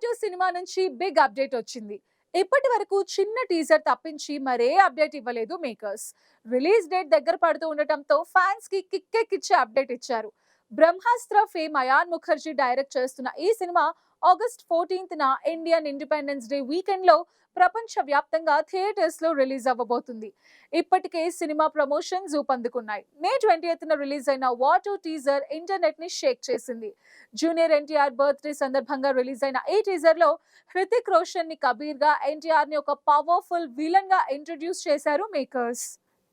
War cinema నుంచి big update వచ్చింది. ఇప్పటి వరకు చిన్న టీజర్ తప్పించి మరే అప్డేట్ ఇవ్వలేదు మేకర్స్. రిలీజ్ డేట్ దగ్గర పడుతూ ఉండటంతో ఫ్యాన్స్ కి కిక్కెక్కిచ్చే అప్డేట్ ఇచ్చారు. బ్రహ్మాస్త్ర ఫేమ్ అయాన్ ముఖర్జీ డైరెక్ట్ చేస్తున్న ఈ సినిమా ఆగస్ట్ 14న ఇండియన్ ఇండిపెండెన్స్ డే వీకెండ్ లో ప్రపంచ వ్యాప్తంగా థియేటర్స్ లో రిలీజ్ అవ్వబోతుంది. ఇప్పటికే సినిమా ప్రమోషన్స్ ఊపందుకున్నాయి. మే 20న రిలీజ్ అయిన వార్ టీజర్ ఇంటర్నెట్ ని షేక్ చేసింది. జూనియర్ ఎన్టీఆర్ బర్త్డే సందర్భంగా రిలీజ్ అయిన ఈ టీజర్ లో హృతిక్ రోషన్ ని కబీర్ గా, ఎన్టీఆర్ ని ఒక పవర్ఫుల్ విలన్ గా ఇంట్రడ్యూస్ చేశారు makers.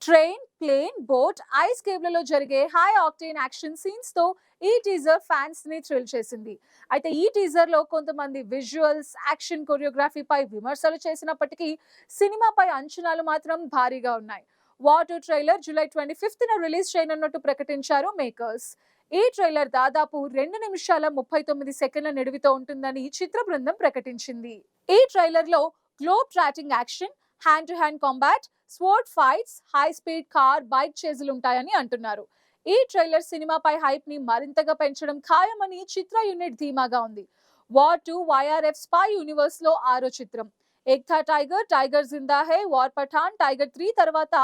Train, plane, boat, ice కేవ్లలో జరిగే హై ఆక్టేన్ యాక్షన్ సీన్స్ తో ఈ టీజర్ ఫ్యాన్స్ ని థ్రిల్ చేసింది. అయితే ఈ టీజర్ లో కొంతమంది విజువల్స్, యాక్షన్ కొరియోగ్రఫీపై విమర్శలు చేసినప్పటికీ సినిమాపై అంచనాలు మాత్రం భారీగా ఉన్నాయి. వార్ ట్రైలర్ జూలై 25న రిలీజ్ చేయనున్నట్టు ప్రకటించారు మేకర్స్. ఈ ట్రైలర్ దాదాపు 2 నిమిషాల 39 సెకండ్ల నిడివితో ఉంటుందని చిత్ర బృందం ప్రకటించింది. ఈ ట్రైలర్ లో globe trotting action, hand to hand combat, sport fights, high speed car, bike చేజులు ఉంటాయని అంటున్నారు. ఈ ట్రైలర్ సినిమాపై హైప్ ని మరింతగా పెంచడం ఖాయమని చిత్ర యూనిట్ ధీమాగా ఉంది. వార్ 2 YRF స్పై యూనివర్స్ లో 6వ చిత్రం. ఏక్ థా టైగర్, టైగర్ జిందా హై, వార్ పఠాన్, టైగర్ 3 తర్వాత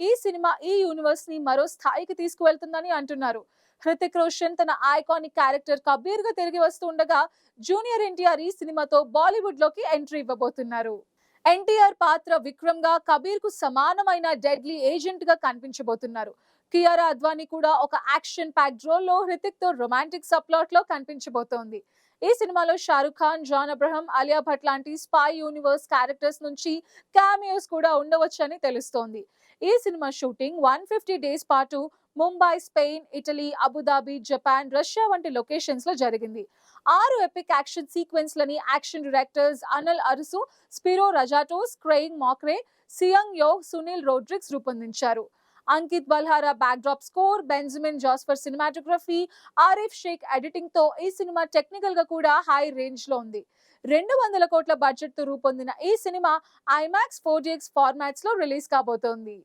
ఈ సినిమా ఈ యూనివర్స్ ని మరో స్థాయికి తీసుకువెళ్తుందని అంటున్నారు. హృతిక్ రోషన్ తన ఐకానిక్ క్యారెక్టర్ కబీర్ గా తిరిగి వస్తుండగా జూనియర్ ఎన్టీఆర్ ఈ సినిమాతో బాలీవుడ్ లోకి ఎంట్రీ ఇవ్వబోతున్నారు. ఎన్టీఆర్ పాత్ర విక్రమ్ గా కబీర్ కు సమానమైన డెడ్లీ ఏజెంట్ గా కనిపించబోతున్నారు. కియారా అద్వానీ కూడా ఒక యాక్షన్ ప్యాక్డ్ రోల్ లో హృతిక్ తో రొమాంటిక్ సబ్ప్లాట్ లో కనిపించబోతోంది. ఈ సినిమాలో షారుఖ్ ఖాన్, జాన్ అబ్రహం, అలియా భట్ లాంటి స్పై యూనివర్స్ క్యారెక్టర్స్ నుంచి క్యామియోస్ కూడా ఉండవచ్చని తెలుస్తోంది. ఈ సినిమా షూటింగ్ 150 డేస్ పాటు Mumbai, Spain, Italy, Abu Dhabi, Japan, Russia వంటి లొకేషన్స్ లో జరిగింది. 6 ఎపిక్ యాక్షన్ సీక్వెన్స్ లని action directors Anal Arasu, Spiro Razatos, Craig Macrae, Seyoung Oh, Sunil Rodrigues రూపొందించారు. Ankit Balhara backdrop score, Benjamin Jasper cinematography, Arif Shaikh editing తో ఈ సినిమా టెక్నికల్ గా కూడా హై రేంజ్ లో ఉంది. 200 కోట్ల బడ్జెట్ తో రూపొందిన ఈ సినిమా IMAX 4DX ఫార్మాట్స్ లో రిలీజ్ కాబోతోంది.